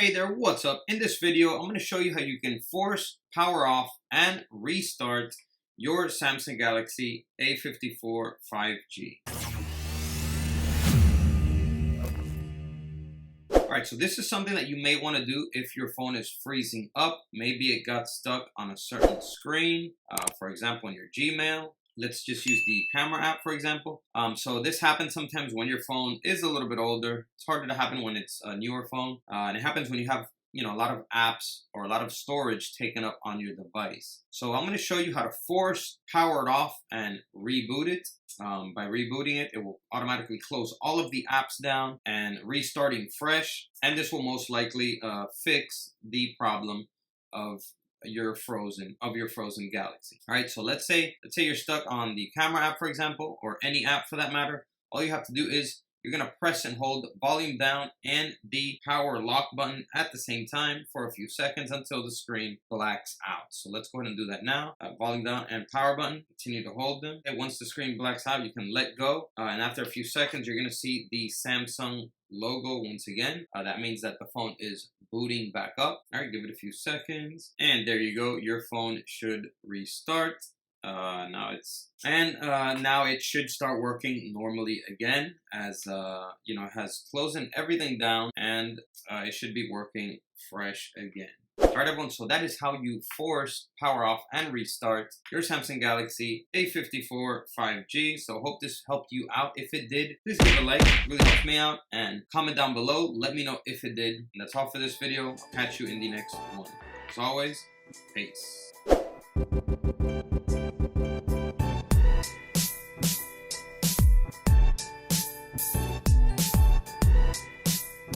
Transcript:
Hey there, what's up? In this video, I'm going to show you how you can force power off and restart your Samsung Galaxy A54 5G. Alright, so this is something that you may want to do if your phone is freezing up. Maybe it got stuck on a certain screen, for example, in your Gmail. Let's just use the camera app, for example. So this happens sometimes when your phone is a little bit older. It's harder to happen when it's a newer phone. And it happens when you have, a lot of apps or a lot of storage taken up on your device. So I'm going to show you how to force power it off and reboot it. By rebooting it, it will automatically close all of the apps down and restarting fresh. And this will most likely fix the problem of your frozen Galaxy. All right, so let's say you're stuck on the camera app, for example, or any app for that matter. All you have to do is you're gonna press and hold volume down and the power lock button at the same time for a few seconds until the screen blacks out. So let's go ahead and do that now. Volume down and power button, continue to hold them. And once the screen blacks out, you can let go. And after a few seconds, you're gonna see the Samsung logo once again. That means that the phone is booting back up. All right, give it a few seconds, and there you go. Your phone should restart. Now it should start working normally again, as it has closing everything down, and it should be working fresh again. Alright everyone, so that is how you force power off and restart your Samsung Galaxy A54 5G. So hope this helped you out. If it did, please give it a like, it really helps me out, and comment down below, let me know if it did. And that's all for this video. I'll catch you in the next one. As always, peace.